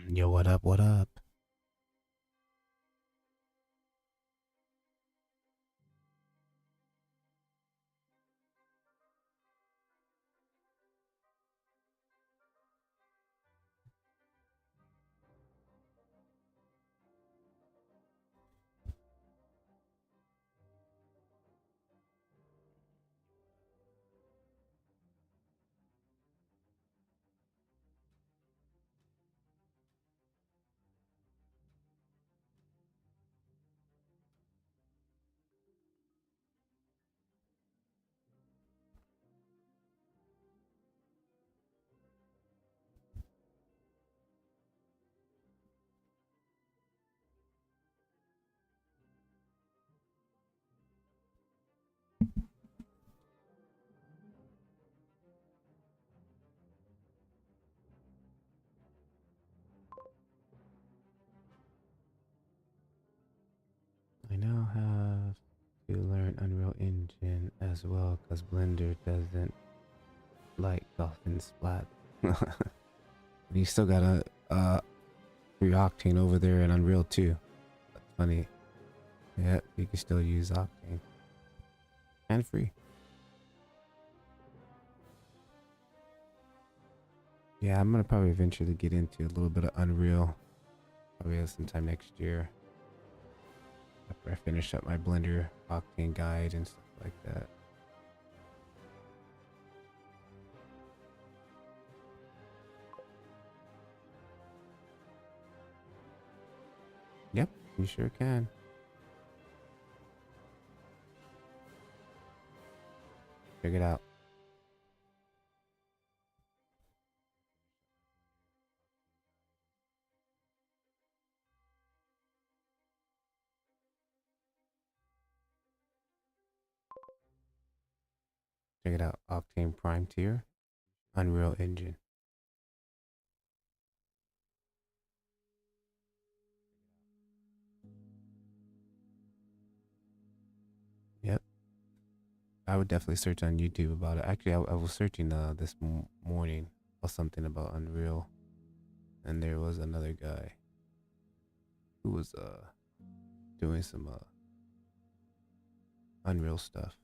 Yo, what up? What up? I now have to learn Unreal Engine as well because Blender doesn't like dolphin splat. You still got a free Octane over there in Unreal too. That's funny. Yep, you can still use Octane and free. Yeah, I'm gonna probably eventually get into a little bit of Unreal. Probably sometime next year after I finish up my Blender Octane guide and stuff like that. Yep, you sure can. Check it out. Check it out. Octane Prime tier, Unreal Engine. Yep. I would definitely search on YouTube about it. Actually, I was searching this morning or something about Unreal, and there was another guy who was doing some Unreal stuff.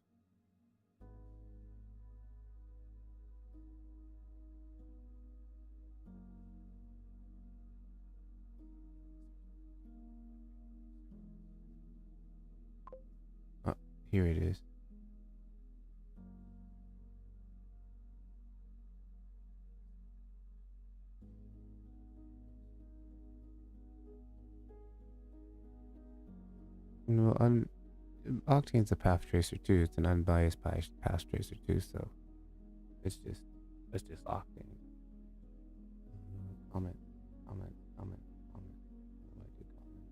Oh, here it is. No, Octane's a path tracer too. It's an unbiased path tracer too. So it's just Octane. Comment, comment, comment, comment. I like to comment.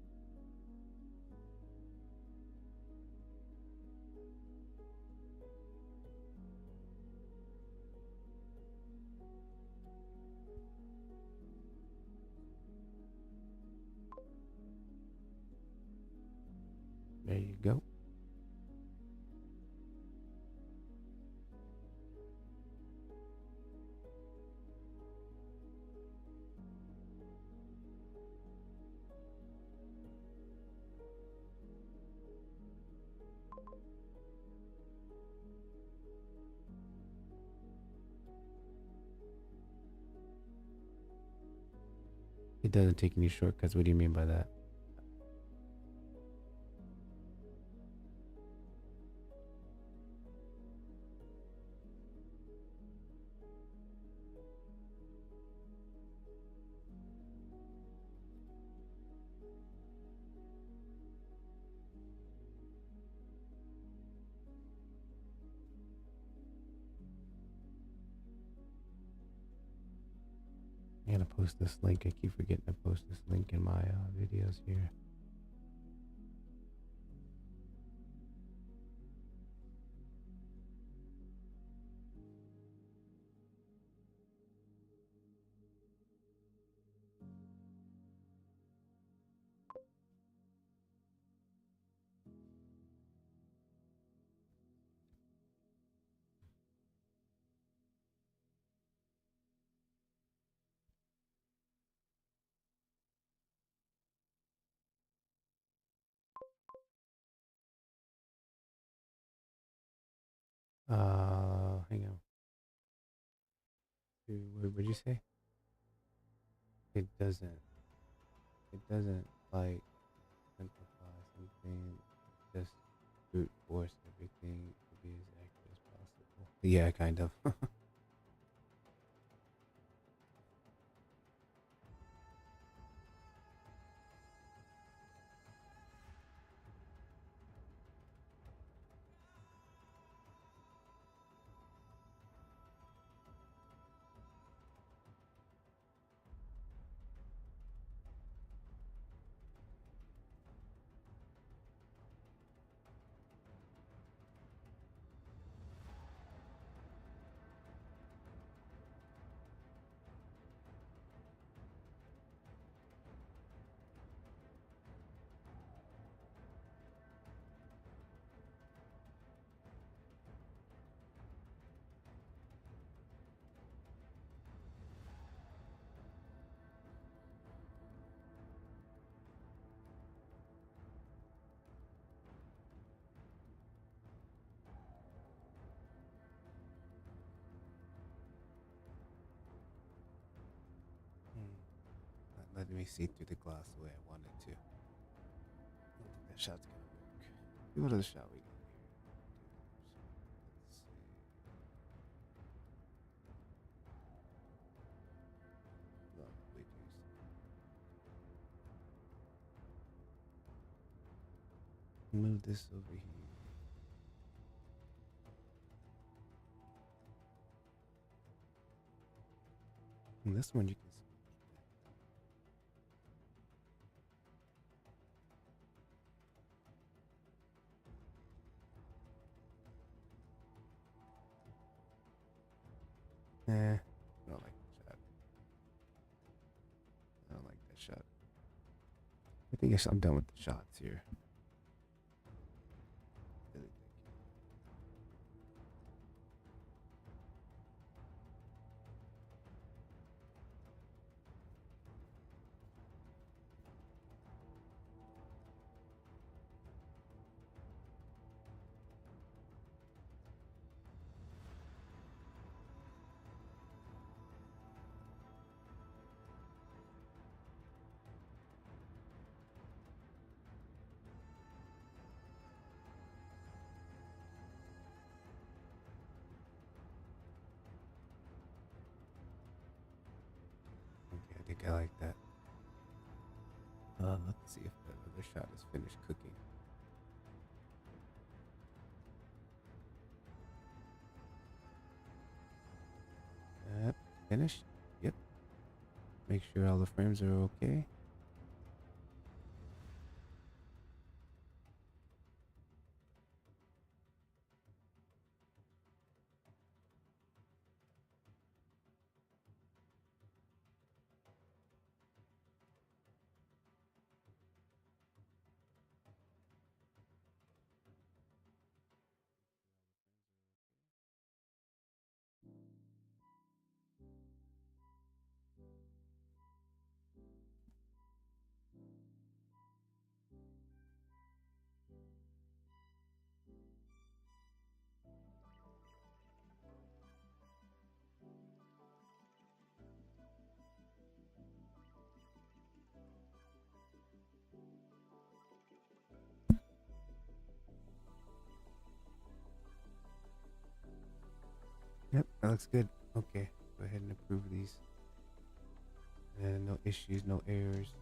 There you go. It doesn't take any shortcuts. What do you mean by that? I'm gonna post this link. I keep forgetting to post this link in my videos here. Hang on. What'd you say? It doesn't. It doesn't like simplify something. Just brute force everything to be as accurate as possible. Yeah, kind of. Hmm. Not letting me see through the glass the way I wanted to. I don't think that shot's gonna work. What other shot we got here? Let's see. Lovely juice. Move this over here. And this one you can see. I don't like that shot. I don't like that shot. I think I'm done with the shots here. Really think. Okay, I think I like that. Let's see if the other shot is finished cooking. Yep, finished. Yep. Make sure all the frames are okay. Yep, that looks good. Okay, go ahead and approve these. And no issues, no errors.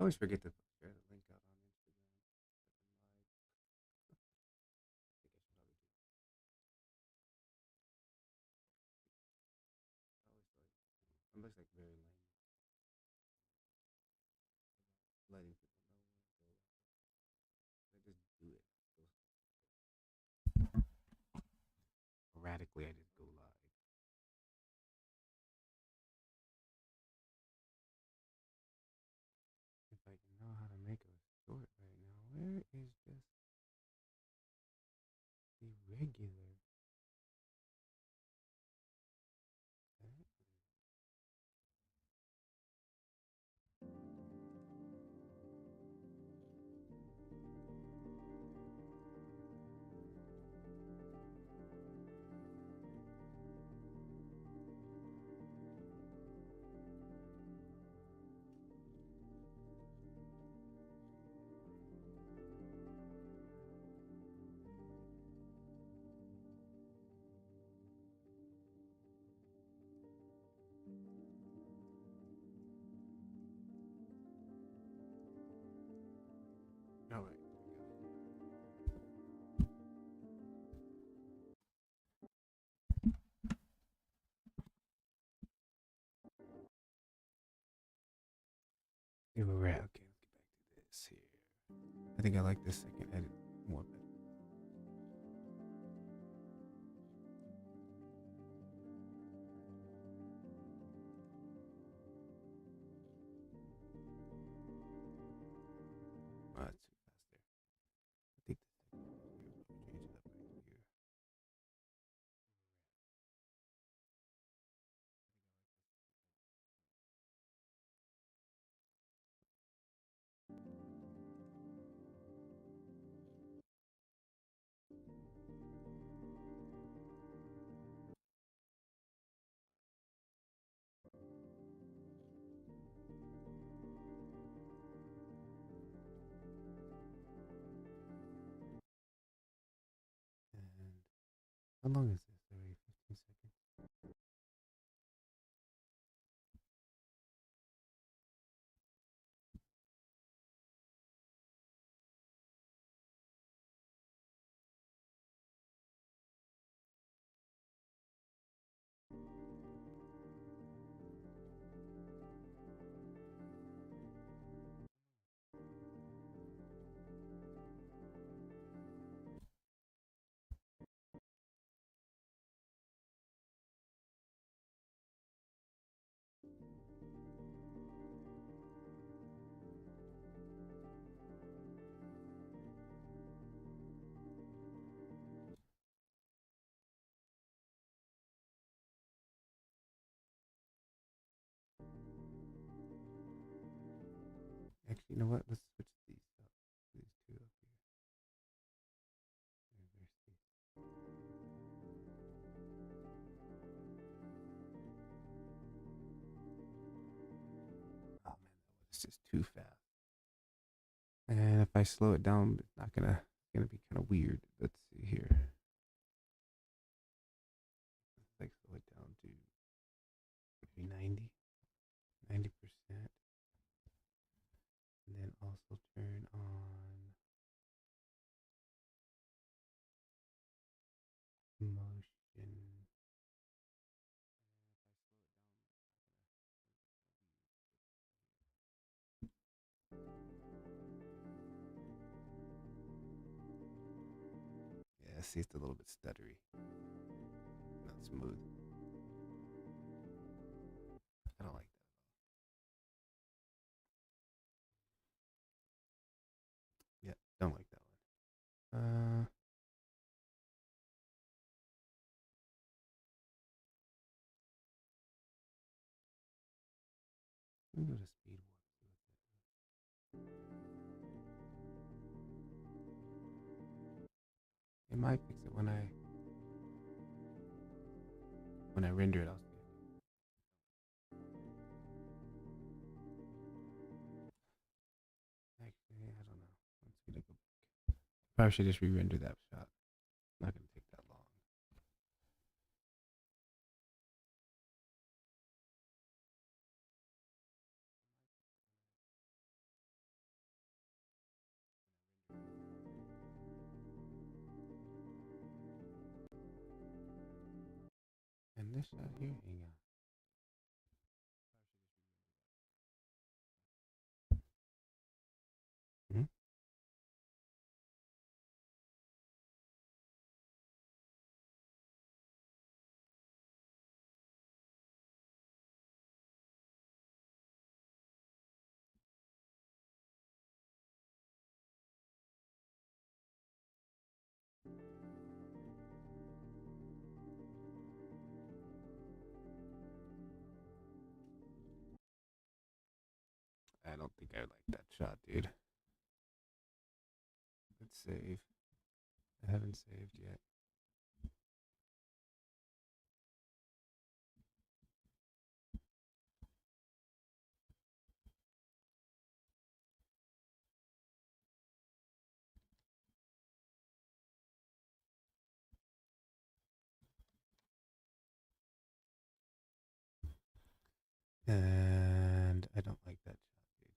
I always forget to share the link out on Instagram. I always like very lame. Letting people know when I just do it. Erratically, I just go live. If I can know how to make a short right now, where is just the regular? All right. Yeah, we're at. Okay, let's get back to this here. I think I like this second edit more better. Oh, that's too fast there. I think this second edit here, let me change it up right here. And how long is this already? 15 seconds. Actually, you know what? Let's switch these up. These two up here. Reverse these. Oh man, that was just too fast. And if I slow it down, it's not gonna be kind of weird. Let's see here. Let's like slow it down to maybe 90%, and then also turn on motion. Yeah, see, it's a little bit stuttery, not smooth. I don't like that. Yeah, don't like that one. Let me go to speed warp. It might fix it when I render it. I'll see. Actually, I don't know. Let's get a go back. Probably should just re-render that shot. Not gonna take that long. this shot here? Hang on. Hmm? I don't think I like that shot, dude. Let's save. I haven't saved yet. And I don't like that shot, dude.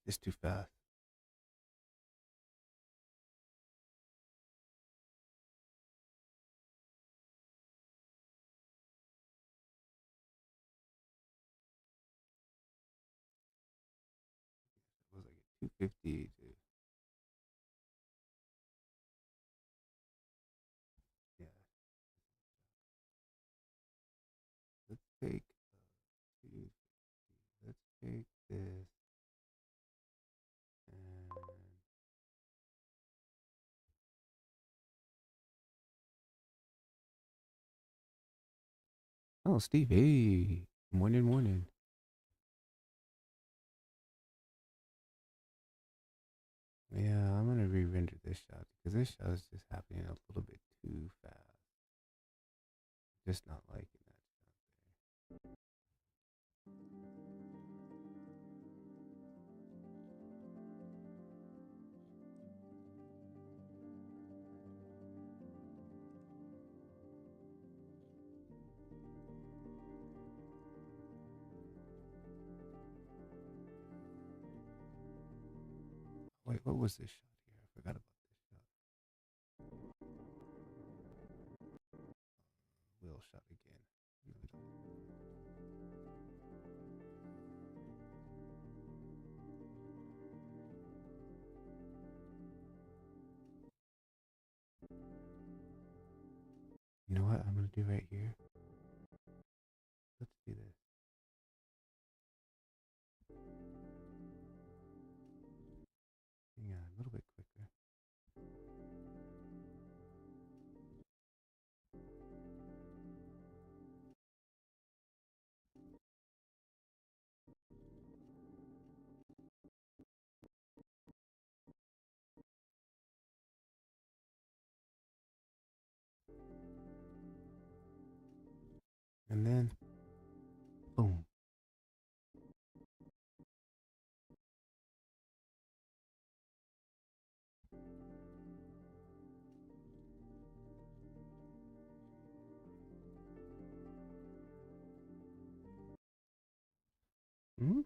It's too fast. It was like a 250 to, yeah. Let's take 250. Let's take this and oh, Steve, hey, morning, morning. Yeah, I'm gonna re-render this shot because this shot is just happening a little bit too fast. Just not liking that shot there. Wait, what was this shot here? I forgot about this shot. Wheel shot again. No, we don't. You know what I'm gonna do right here? Let's do this. Hang on, a little bit quicker. And then, boom. Hmm?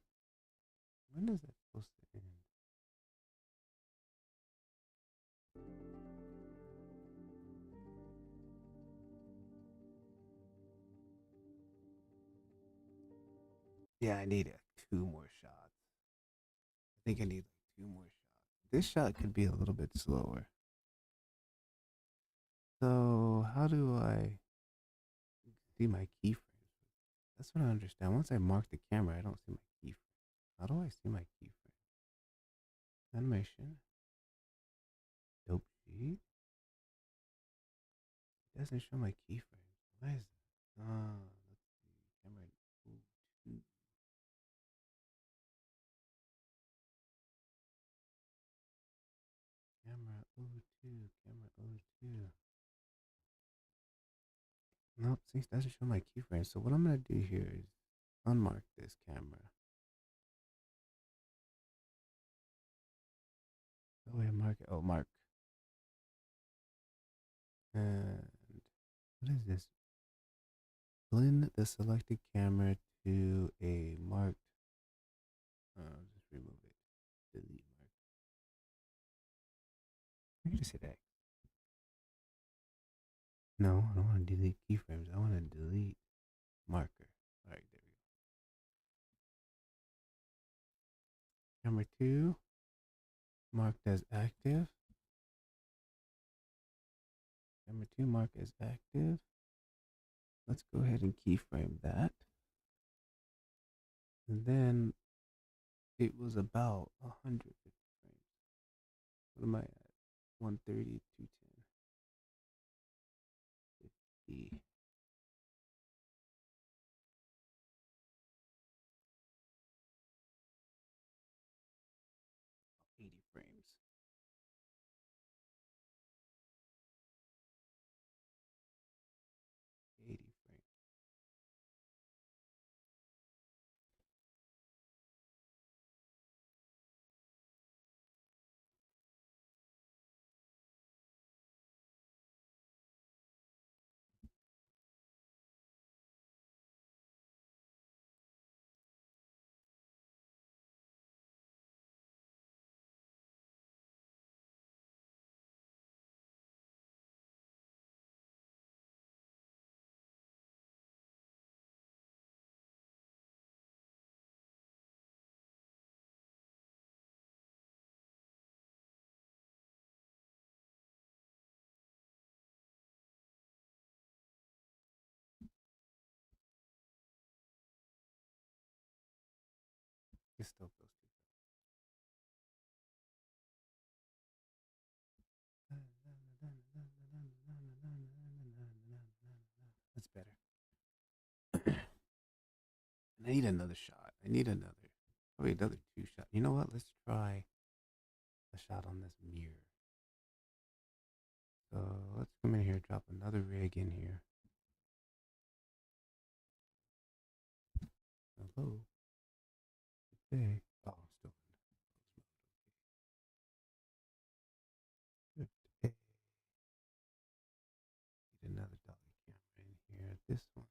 When is that supposed to end? Yeah, I need 2 more shots. I think I need like 2 more shots. This shot could be a little bit slower. So how do I see my keyframes? That's what I understand. Once I mark the camera, I don't see my keyframe. How do I see my keyframe? Animation. Dope sheet. It doesn't show my keyframe. Why is that? Let's see. Camera. Ooh, two. Camera. Ooh, two. Camera. Ooh, two. Nope. See, it doesn't show my keyframe. So what I'm gonna do here is unmark this camera. Oh, wait, mark it. Oh, mark. And what is this? Blend the selected camera to a marked. Just you just hit A. No, I don't want to delete keyframes. I want to delete marker. All right, there we go. Number 2, marked as active. Number 2 marked as active. Let's go ahead and keyframe that. And then it was about 100 frames. What am I at? 130, 210, 50. 80 frames. 80 frames. It still feels too fast. That's better. I need another shot. I need another. Probably another 2 shot. You know what? Let's try a shot on this mirror. So let's come in here, drop another rig in here. Hello. Good day. Oh, I'm still in. Good day. Need another dolly camera in here. This one.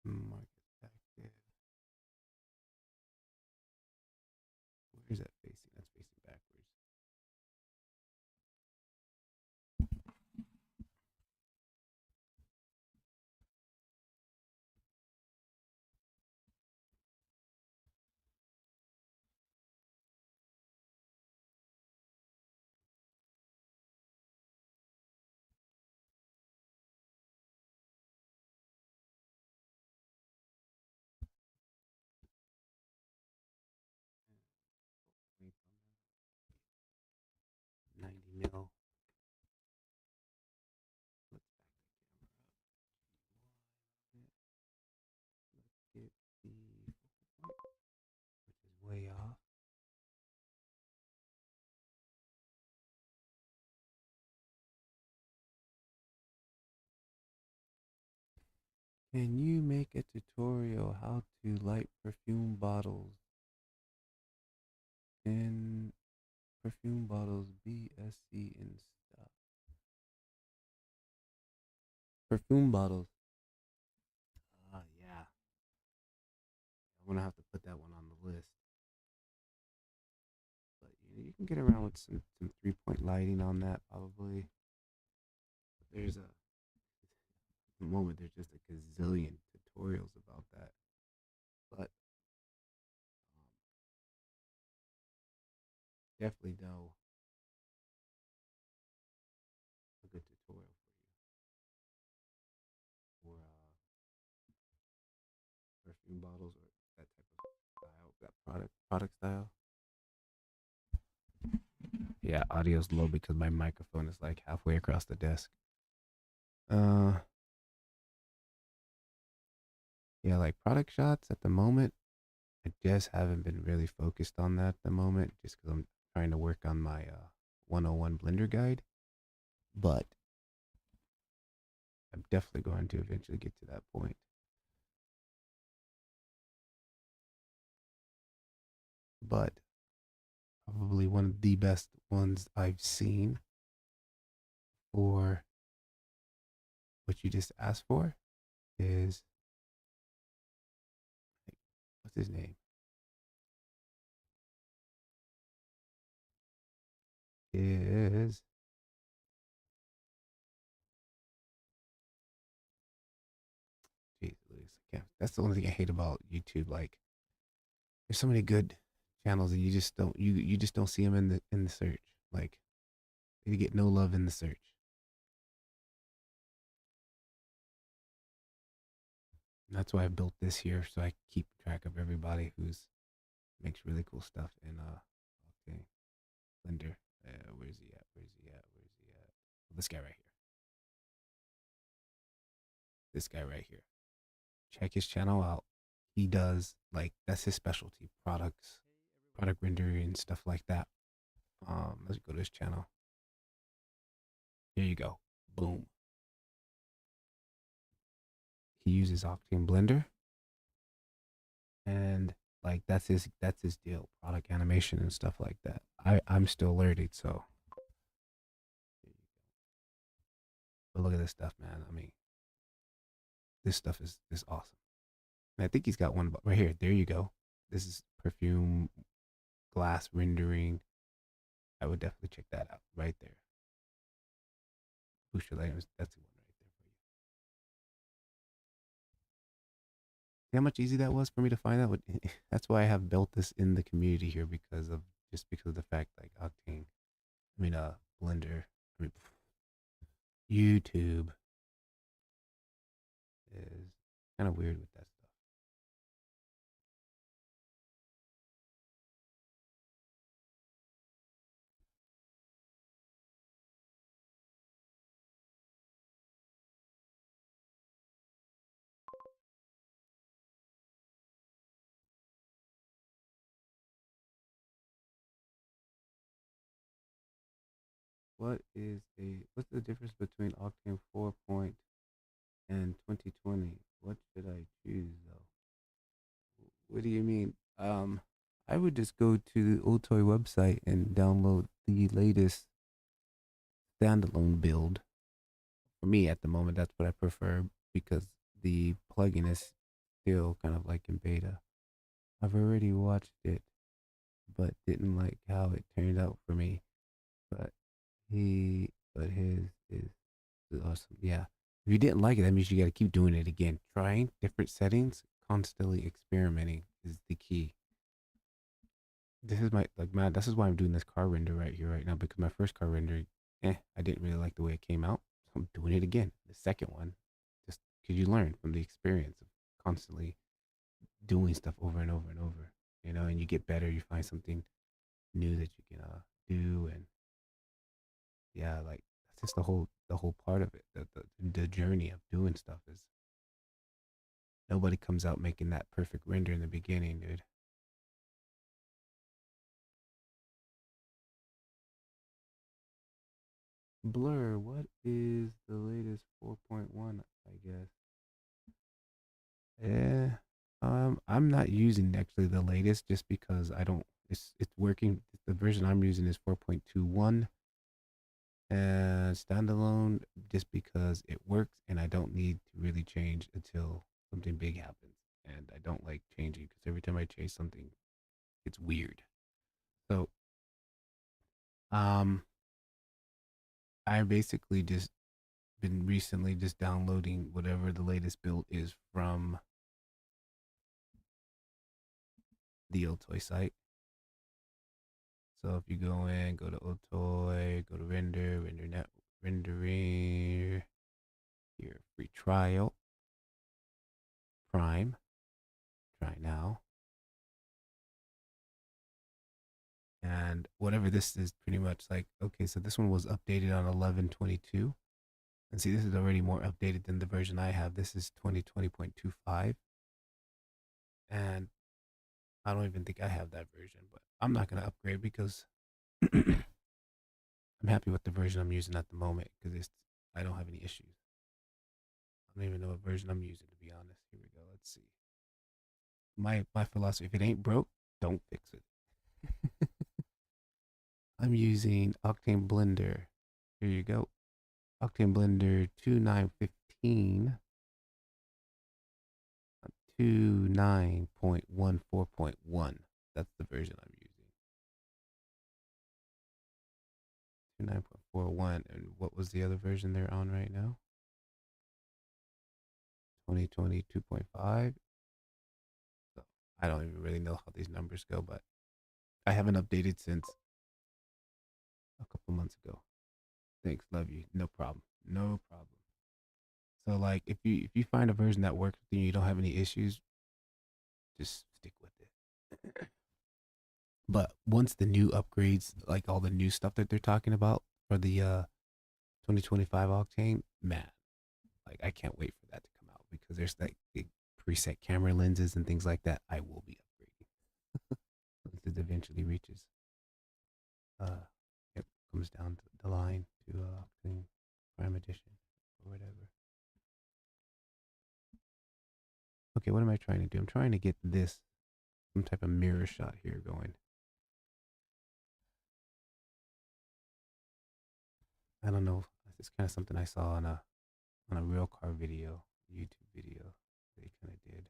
Market active. Where is that facing? That's facing backwards. Wait on that. 90 mil. Let's back the camera up. Let's get the focal point, which is way off. Can you make a tutorial how to light perfume bottles in perfume bottles BSC in stock? Perfume bottles. Yeah. I'm gonna have to put that one on the list. But you can get around with some 3-point lighting on that probably. But there's a at the moment there's just a gazillion tutorials about that. But definitely know a good tutorial for you for perfume bottles or that type of style, that product style. Yeah, audio's low because my microphone is like halfway across the desk. Uh, yeah, like product shots at the moment. I just haven't been really focused on that at the moment, just because I'm trying to work on my 101 Blender guide. But I'm definitely going to eventually get to that point. But probably one of the best ones I've seen for what you just asked for is what's his name? Is geez, Louise, I can't. That's the only thing I hate about YouTube. Like, there's so many good channels, and you just don't see them in the search. Like, you get no love in the search. And that's why I built this here, so I keep track of everybody who's makes really cool stuff in okay, Blender. Where's he at? Where's he at? Where's he at? This guy right here. This guy right here. Check his channel out. He does like that's his specialty products, product rendering and stuff like that. Let's go to his channel. Here you go. Boom. He uses Octane Blender, and like that's his deal. Product animation and stuff like that. I'm still learning, so but look at this stuff, man. I mean, this stuff is awesome. And I think he's got one right here. There you go. This is perfume glass rendering. I would definitely check that out right there. Booster layers. That's the one right there for you. See how much easy that was for me to find out? That's why I have built this in the community here because of the fact like Octane. I mean Blender. I mean YouTube is kind of weird with that stuff. What's the difference between Octane 4 point and 2020? What should I choose though? What do you mean? I would just go to the Otoy website and download the latest standalone build. For me, at the moment, that's what I prefer because the plugin is still kind of like in beta. I've already watched it, but didn't like how it turned out for me. But but his is awesome. Yeah. If you didn't like it, that means you got to keep doing it again. Trying different settings, constantly experimenting is the key. This is my like man. This is why I'm doing this car render right here right now because my first car render, I didn't really like the way it came out. So I'm doing it again. The second one, just because you learn from the experience of constantly doing stuff over and over and over, and you get better. You find something new that you can do, and yeah, like that's just the whole part of it. The journey of doing stuff is nobody comes out making that perfect render in the beginning, dude. Blur, what is the latest 4.1? I guess. Yeah. I'm not using actually the latest just because I don't. It's working. The version I'm using is 4.21 and standalone just because it works and I don't need to really change until something big happens. And I don't like changing because every time I change something, it's weird. So um, I basically just been recently just downloading whatever the latest build is from the Otoy site. So if you go in, go to Otoy, go to render net, rendering, here, free trial, Prime, try now. And whatever this is pretty much like, okay, so this one was updated on 11/22. And see, this is already more updated than the version I have. This is 2020.25. And I don't even think I have that version, but I'm not going to upgrade because I'm happy with the version I'm using at the moment because I don't have any issues. I don't even know what version I'm using to be honest. Here we go. Let's see. My philosophy: if it ain't broke, don't fix it. I'm using Octane Blender. Here you go. Octane Blender 2915. 29.14.1. That's the version I'm using. 29.41. And what was the other version they're on right now? 2022.5. So I don't even really know how these numbers go, but I haven't updated since a couple months ago. Thanks, love you. No problem. No problem. So like if you find a version that works with you, you don't have any issues, just stick with it. But once the new upgrades, like all the new stuff that they're talking about for the 2025 Octane, man, like I can't wait for that to come out because there's like big preset camera lenses and things like that. I will be upgrading once it eventually reaches. It comes down to the line to Octane Prime Edition or whatever. Okay, what am I trying to do? I'm trying to get this some type of mirror shot here going. I don't know. It's kind of something I saw on a real car video, YouTube video. They kind of did.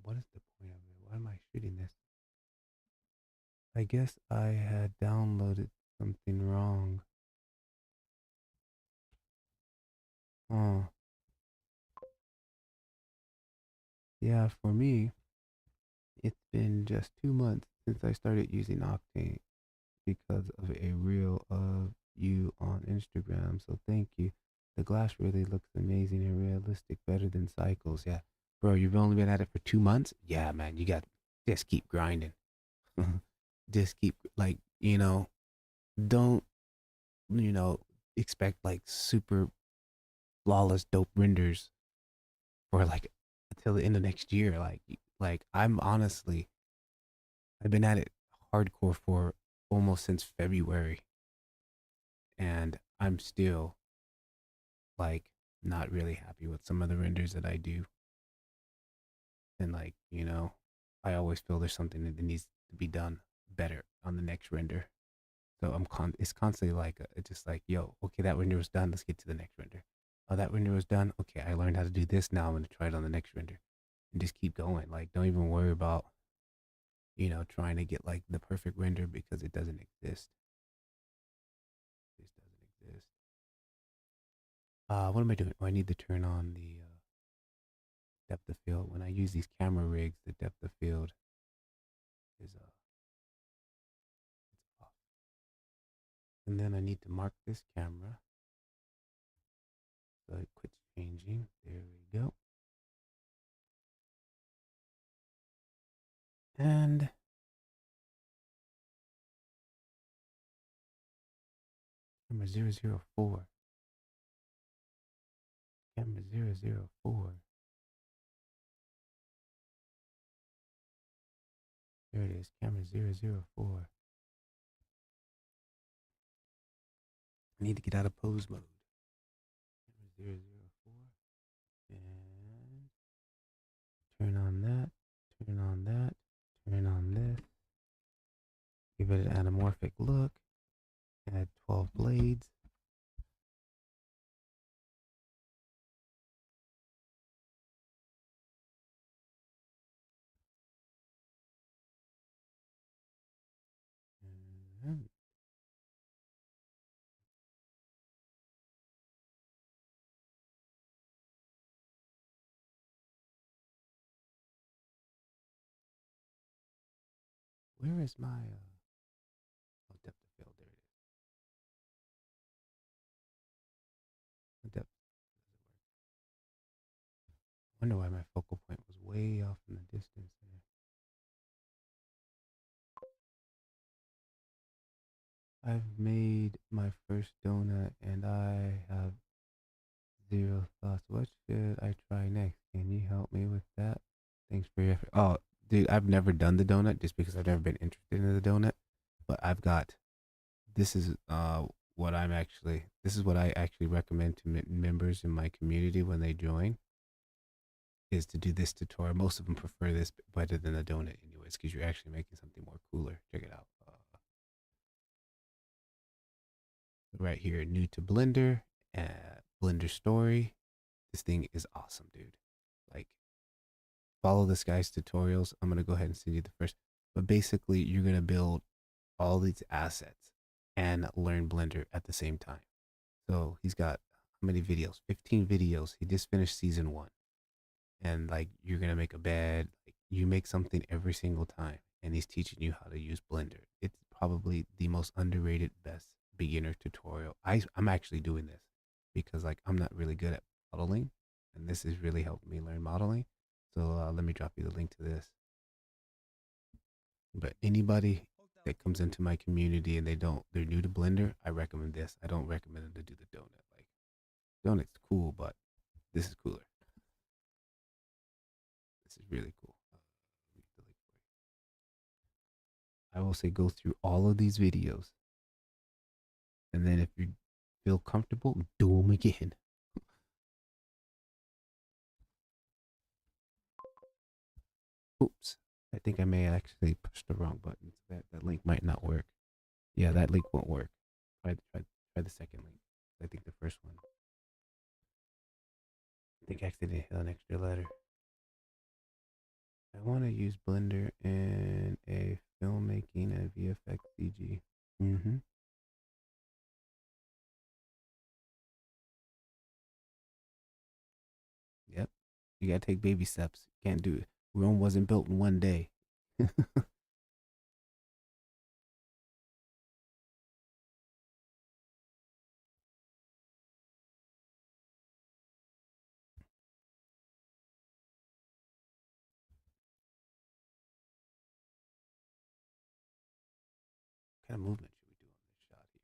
What is the point of it? Why am I shooting this? I guess I had downloaded something wrong. Oh, yeah. For me, it's been just 2 months since I started using Octane because of a reel of you on Instagram. So thank you. The glass really looks amazing and realistic, better than Cycles. Yeah, bro, you've only been at it for 2 months. Yeah, man, you got just keep grinding. Just keep like don't you know expect like super flawless dope renders for like until the end of next year. Like I'm honestly I've been at it hardcore for almost since February, and I'm still like not really happy with some of the renders that I do. And like, I always feel there's something that needs to be done better on the next render. So it's constantly like it's just like, yo, okay, that render was done. Let's get to the next render. Oh, that render was done. Okay, I learned how to do this. Now I'm gonna try it on the next render, and just keep going. Like, don't even worry about trying to get like the perfect render because it doesn't exist. It just doesn't exist. What am I doing? Oh, I need to turn on the depth of field. When I use these camera rigs, the depth of field is it's off. And then I need to mark this camera so it quits changing. There we go. And camera 004. Camera 004. There it is. Camera 004. I need to get out of pose mode. Camera 004. And turn on that. Turn on that. Turn on this. Give it an anamorphic look. Add 12 blades. And where is my oh, depth of field? There it is. The depth. I wonder why my focal point was way off in the distance there. I've made my first donut and I have zero thoughts. What should I try next? Can you help me with that? Thanks for your effort. Oh, dude, I've never done the donut just because I've never been interested in the donut. But I've got this is this is what I actually recommend to members in my community when they join is to do this tutorial. Most of them prefer this better than a donut, anyways. it's because you're actually making something more cooler. Check it out. Right here, new to Blender, Blender story. This thing is awesome, dude. Like, follow this guy's tutorials. I'm gonna go ahead and send you the first. But basically, you're gonna build all these assets and learn Blender at the same time. So he's got how many videos? 15 videos. He just finished season one. And like you're gonna make a bed. Like, you make something every single time. And he's teaching you how to use Blender. It's probably the most underrated, best beginner tutorial. I'm actually doing this because like I'm not really good at modeling, and this is really helping me learn modeling. So let me drop you the link to this. But anybody that comes into my community and they're new to Blender, I recommend this. I don't recommend them to do the donut. Like, donut's cool, but this is cooler. This is really cool. I will say go through all of these videos, and then if you feel comfortable, do them again. Oops, I think I may actually push the wrong button. That link might not work. Yeah, that link won't work. Try the second link. I think the first one. I think I accidentally hit an extra letter. I want to use Blender in a filmmaking and VFX CG. Mm-hmm. Yep. You gotta take baby steps. Can't do it. Rome wasn't built in one day. What kind of movement should we do on this shot here?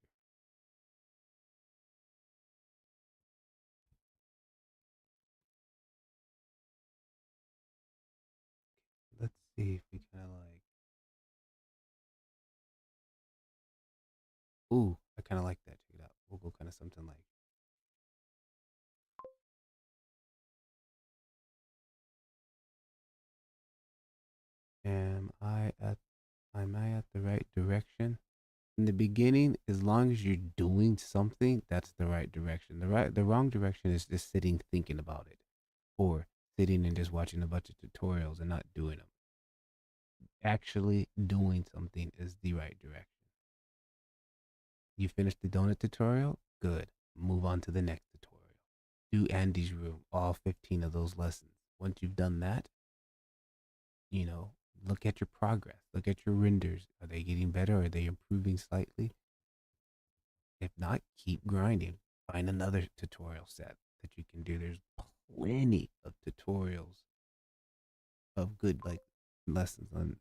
Let's see if we kind of like. Ooh, I kind of like that. Check it out. We'll go kind of something like. Am I at? Am I at the right direction? In the beginning, as long as you're doing something, that's the right direction. The wrong direction is just sitting thinking about it, or sitting and just watching a bunch of tutorials and not doing them. Actually doing something is the right direction. You finished the donut tutorial? Good. Move on to the next tutorial. Do Andy's room, all 15 of those lessons. Once you've done that, you know, look at your progress. Look at your renders. Are they getting better? Are they improving slightly? If not, keep grinding. Find another tutorial set that you can do. There's plenty of tutorials of good like lessons on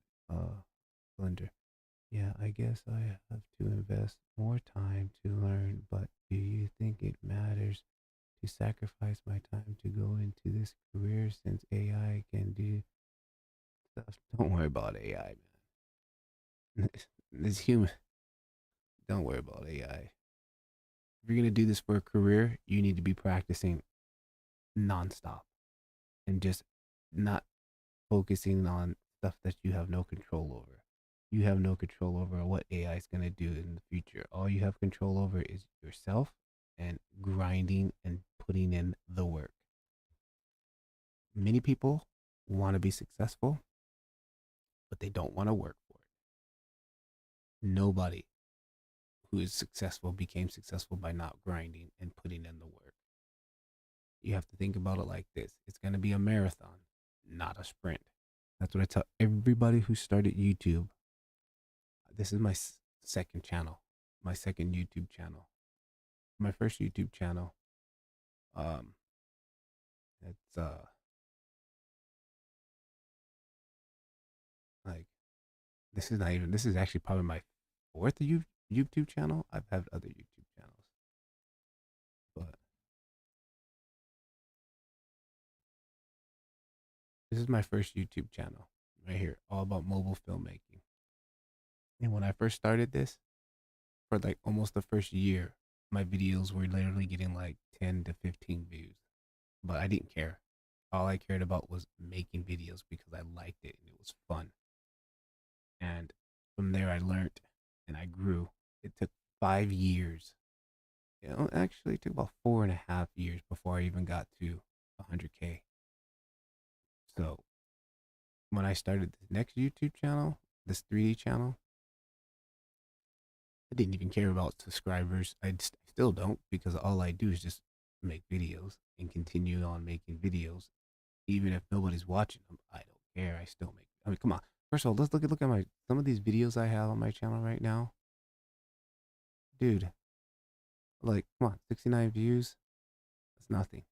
Blender. Yeah, I guess I have to invest more time to learn, but do you think it matters to sacrifice my time to go into this career since AI can do stuff? Don't worry about AI, man. It's human. Don't worry about AI. If you're going to do this for a career, you need to be practicing nonstop and just not focusing on stuff that you have no control over. You have no control over what AI is going to do in the future. All you have control over is yourself and grinding and putting in the work. Many people want to be successful, but they don't want to work for it. Nobody who is successful became successful by not grinding and putting in the work. You have to think about it like this: it's going to be a marathon, not a sprint. That's what I tell everybody who started YouTube. This is my second channel, my second YouTube channel. My first YouTube channel, um, it's like this is not even. This is actually probably my fourth YouTube channel. I've had other YouTube channels, but this is my first YouTube channel right here, all about mobile filmmaking. And when I first started this, for like almost the first year, my videos were literally getting like 10 to 15 views. But I didn't care. All I cared about was making videos because I liked it and it was fun. And from there, I learned and I grew. It took 5 years. Actually, it took about 4.5 years before I even got to 100K. So when I started the next YouTube channel, this 3D channel, I didn't even care about subscribers. Still don't, because all I do is just make videos and continue on making videos. Even if nobody's watching them, I don't care. I still make. I mean, come on. First of all, let's look at my some of these videos I have on my channel right now, dude. Like, come on, 69 views. That's nothing.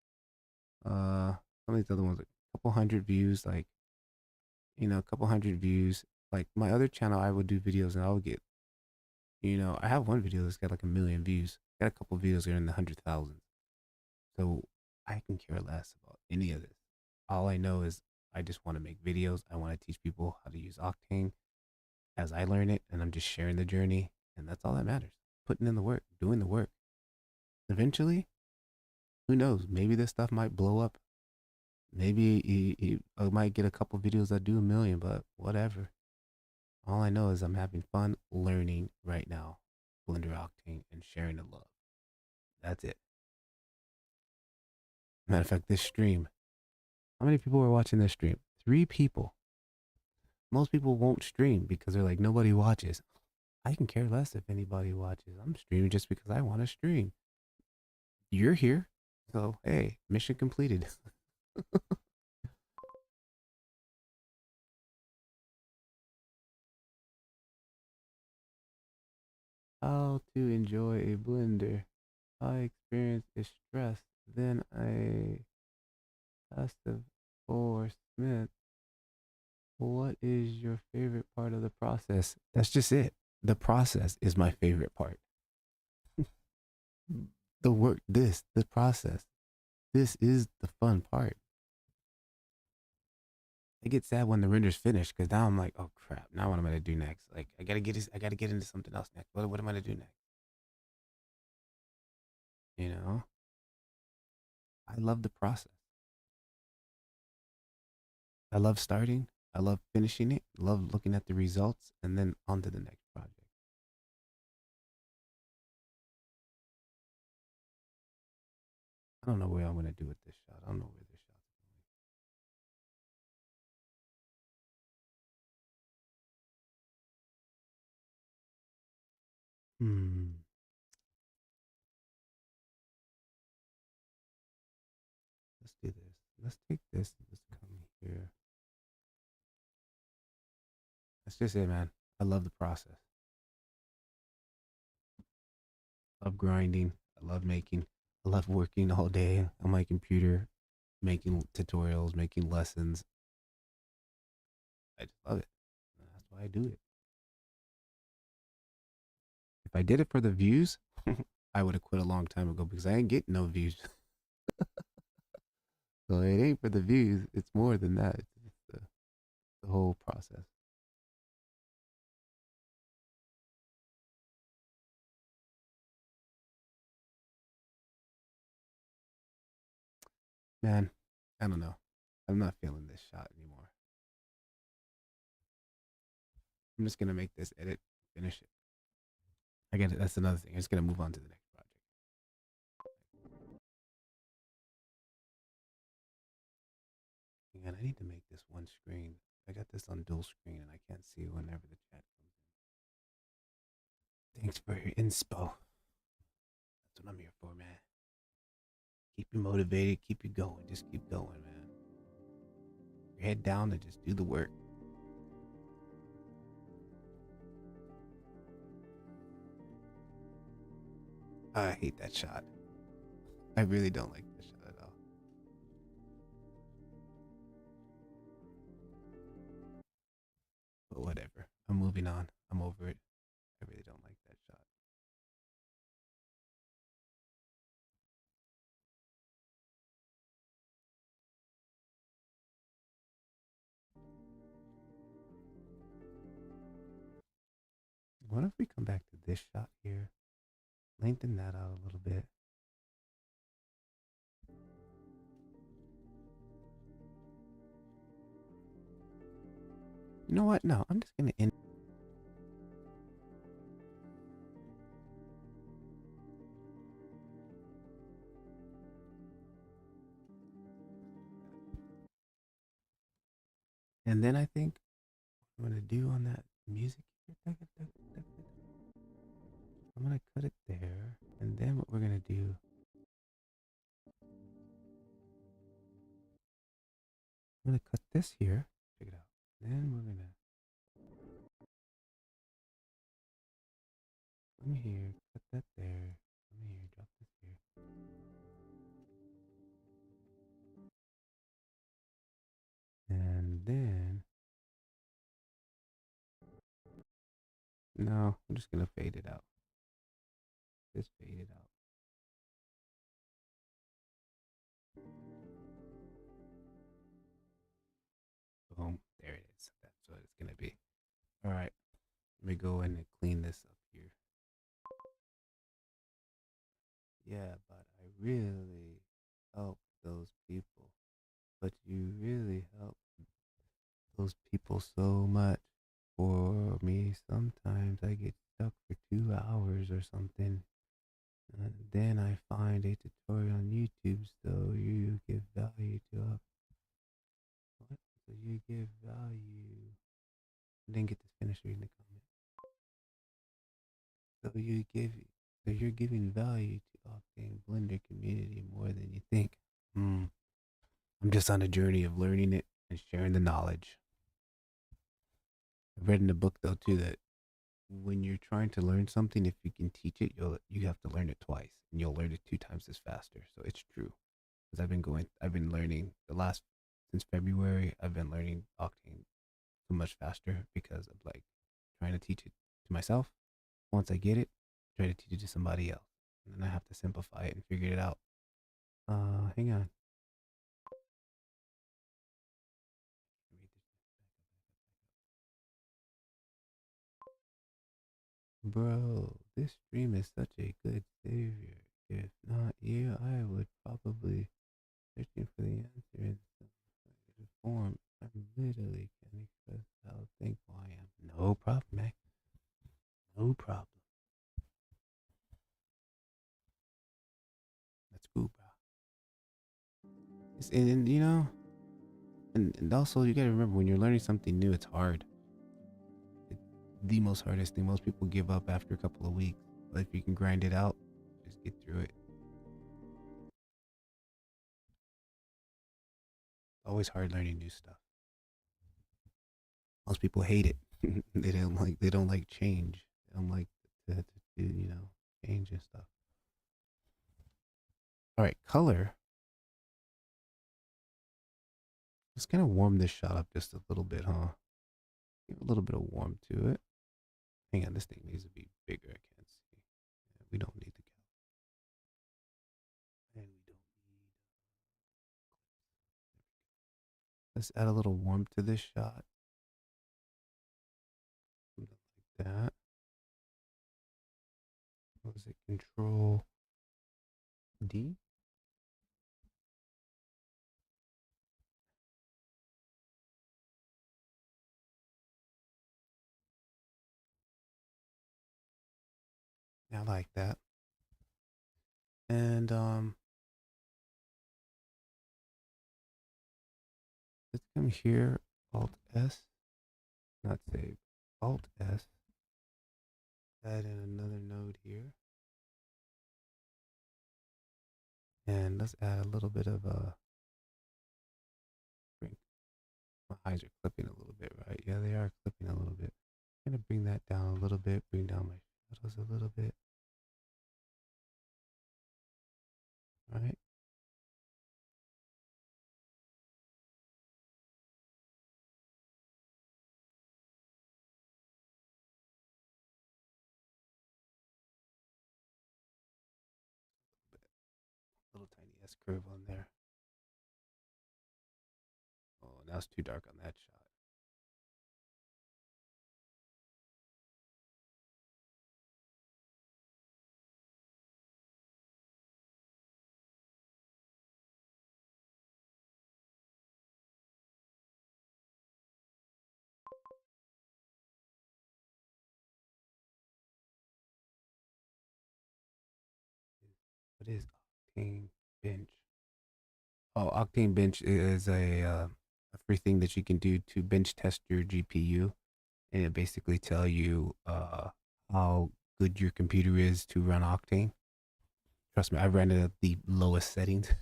Some of these other ones, like a couple hundred views, like a couple hundred views. Like my other channel, I would do videos and I would get, I have one video that's got like 1 million views. Got a couple videos that are in the 100,000s. So I can care less about any of this. All I know is I just want to make videos. I want to teach people how to use Octane as I learn it, and I'm just sharing the journey, and that's all that matters. Putting in the work, doing the work. Eventually, who knows? Maybe this stuff might blow up. Maybe I might get a couple videos that do 1 million, but whatever. All I know is I'm having fun learning right now, Blender Octane, and sharing the love. That's it. Matter of fact, this stream. How many people are watching this stream? 3 people. Most people won't stream because they're like, nobody watches. I can care less if anybody watches. I'm streaming just because I want to stream. You're here. So, hey, mission completed. How to enjoy a blender. I experience is stress. Then I asked for Smith, what is your favorite part of the process? That's just it. The process is my favorite part. The work, the process. This is the fun part. I get sad when the render's finished because now I'm like, oh crap, now what am I gonna do next? Like I gotta get into something else next. What am I gonna do next? You know? I love the process. I love starting. I love finishing it. I love looking at the results and then on to the next project. I don't know where I'm gonna do with this shot. I don't know where this shot's going. Let's do this. Let's take this and just come here. That's just it, man. I love the process. I love grinding. I love making. I love working all day on my computer, making tutorials, making lessons. I just love it. That's why I do it. If I did it for the views, I would have quit a long time ago because I ain't getting no views. So it ain't for the views. It's more than that. It's the whole process. Man, I don't know. I'm not feeling this shot anymore. I'm just gonna make this edit, finish it. I get it. That's another thing. I'm just gonna move on to the next project. And I need to make this one screen. I got this on dual screen and I can't see whenever the chat comes in. Thanks for your inspo. That's what I'm here for, man. Keep you motivated, keep you going. Just keep going, man. Your head down and just do the work. I hate that shot. I really don't like this shot at all. But whatever. I'm moving on. I'm over it. I really don't like that shot. What if we come back to this shot here? Lengthen that out a little bit. You know what? No, I'm just gonna end. And then I think what I'm gonna do on that music here, I'm gonna cut it there. And then what we're gonna do, I'm gonna cut this here. Check it out. Then we're gonna come here, cut that there. Come here, drop this here. And then, no, I'm just gonna fade it out. Just fade it out. Boom. There it is. That's what it's gonna be. All right. Let me go in and clean this up here. Yeah, but I really help those people. But you really help those people so much. For me, sometimes I get stuck for 2 hours or something. And then I find a tutorial on YouTube, so you give value to what? So you give value. I didn't get to finish reading the comment. So you give, so you're giving value to Octane Blender community more than you think. Hmm. I'm just on a journey of learning it and sharing the knowledge. I've read in the book though too that when you're trying to learn something, if you can teach it, you have to learn it twice, and you'll learn it 2 times as faster. So it's true because I've been learning the last since February. I've been learning Octane so much faster because of like trying to teach it to myself. Once I get it, try to teach it to somebody else, and then I have to simplify it and figure it out. Hang on. Bro, this stream is such a good savior. If not you, I would probably searching for the answer in some form. I'm literally can't express how thankful I am. No problem, man. No problem. That's cool, bro. And you know, and also you gotta remember when you're learning something new, it's hard. It's the most hardest thing. Most people give up after a couple of weeks. But if you can grind it out, just get through it. Always hard learning new stuff. Most people hate it. They don't like change. They don't like to do change and stuff. All right, color. Let's kind of warm this shot up just a little bit, huh? Give a little bit of warmth to it. Hang on, this thing needs to be bigger. I can't see. Yeah, we don't need the cal. And we don't need. Let's add a little warmth to this shot. Something like that. What was it? Control D. I like that. And let's come here. Alt S. Not save. Alt S. Add in another node here. And let's add a little bit of a shrink. My eyes are clipping a little bit, right? Yeah, they are clipping a little bit. I'm gonna bring that down a little bit, bring down my shadows a little bit. All right. Little tiny S curve on there. Oh, now it's too dark on that shot. What is Octane Bench? Oh, Octane Bench is a everything that you can do to bench test your GPU, and it basically tell you how good your computer is to run Octane. Trust me, I ran it at the lowest settings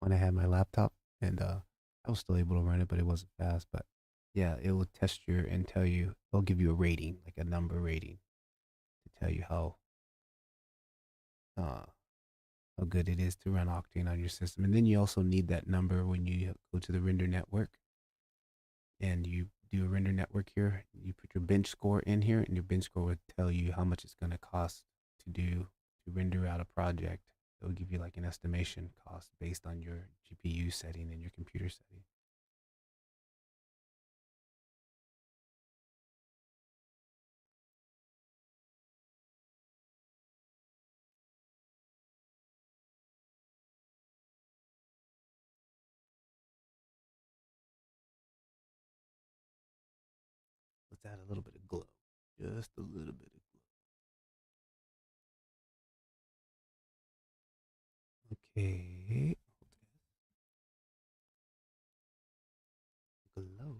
when I had my laptop, and I was still able to run it, but it wasn't fast. But yeah, it will test your and tell you. It'll give you a rating, like a number rating, to tell you uh, how good it is to run Octane on your system. And then you also need that number when you go to the render network and you do a render network here. You put your bench score in here, and your bench score will tell you how much it's going to cost to render out a project. It will give you like an estimation cost based on your GPU setting and your computer setting. Let's add a little bit of glow, just a little bit of glow. Okay, glow.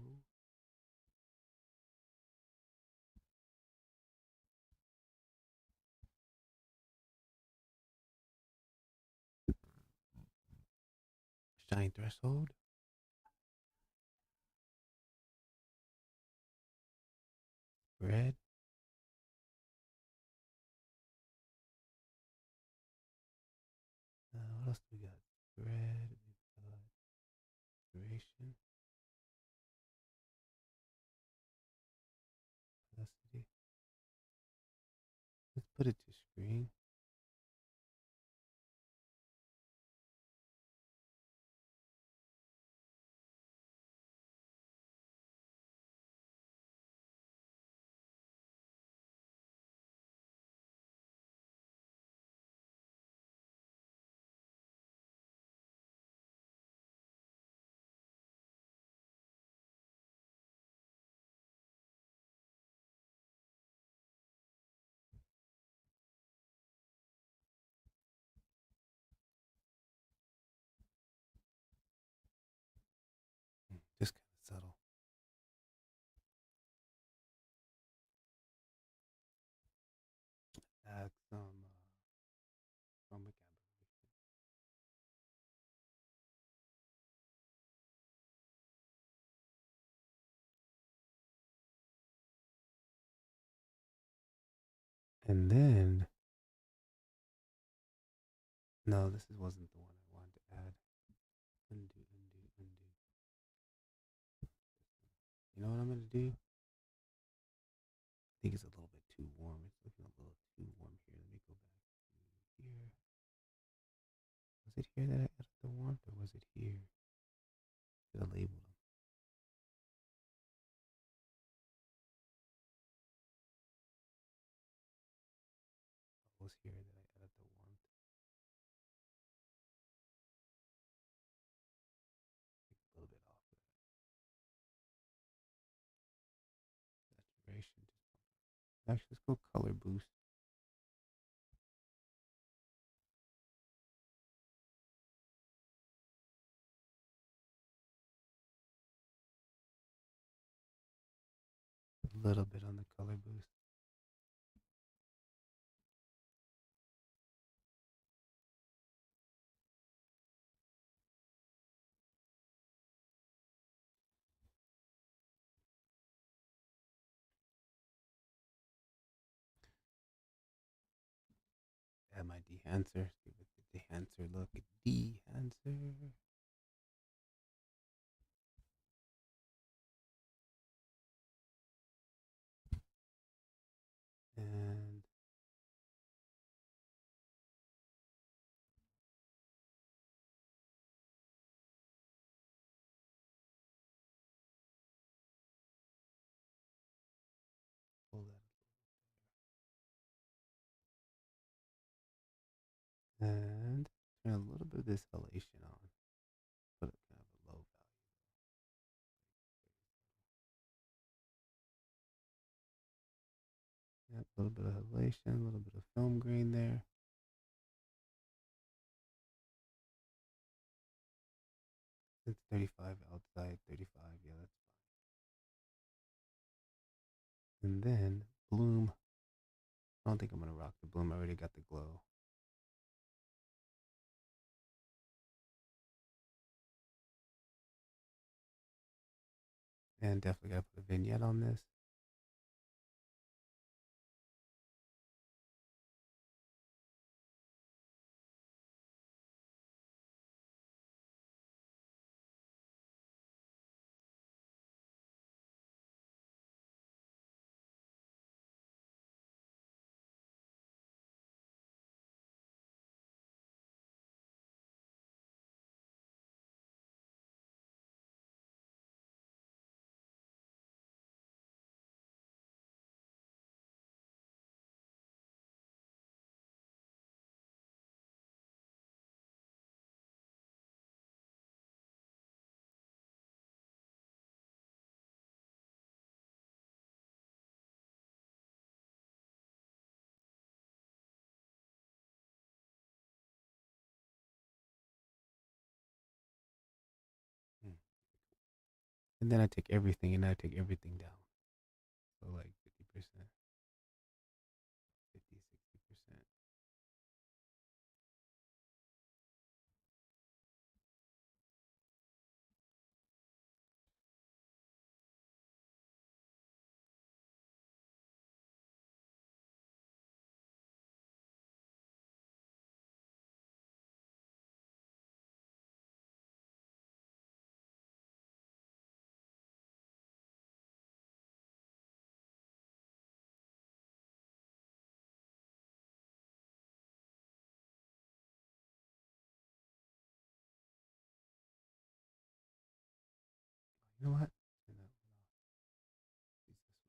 Shine threshold. Red. What else do we got? Red. We got duration. Velocity. Let's put it to screen. Just kind of subtle. Add some chromic aberration. And then, no, this wasn't the one I wanted to add. Undo, undo, undo. You know what I'm going to do? I think it's a little bit too warm. It's looking a little too warm here. Let me go back to here. Was it here that I added the warmth, or was it here? Did I label them? It was here that I added the warmth. A little bit off of that saturation. Actually, let's go color boost. A little bit on the color boost. Add my dehancer. Give it the dehancer look. Dehancer. And pull that. And turn a little bit of this halation on. Put it kind of a low value. Yep, a little bit of halation, a little bit of film grain there. It's 35 outside, 35. Yeah, that's fine. And then bloom. I don't think I'm gonna rock the bloom. I already got the glow. And definitely gotta put a vignette on this. Mm. And then I take everything and I take everything down. So like 50%, 50, 60%. You know what? Turn that one off. Use this one.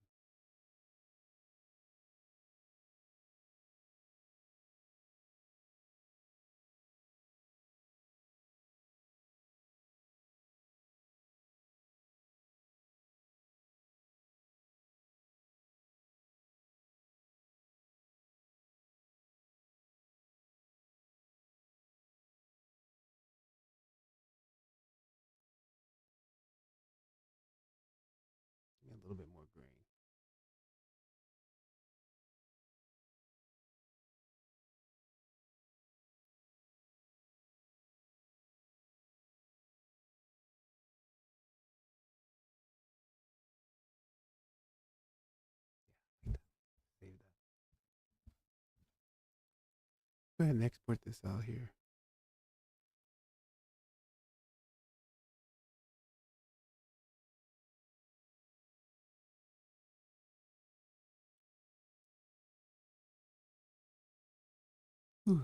Yeah, a little bit more grain. Yeah, like that. Save that. Go ahead and export this out here. Ooh.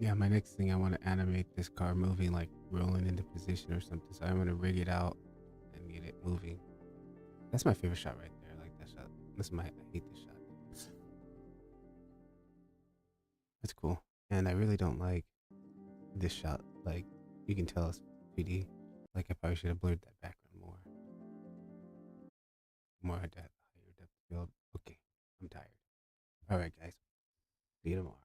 Yeah, my next thing I want to animate this car moving, like rolling into position or something. So I'm gonna rig it out and get it moving. That's my favorite shot right there. I like that shot. I hate this shot. That's cool. And I really don't like this shot. Like you can tell it's 3D. Like I probably should have blurred that background more at that higher depth field. Okay, I'm tired. All right, guys. See you tomorrow.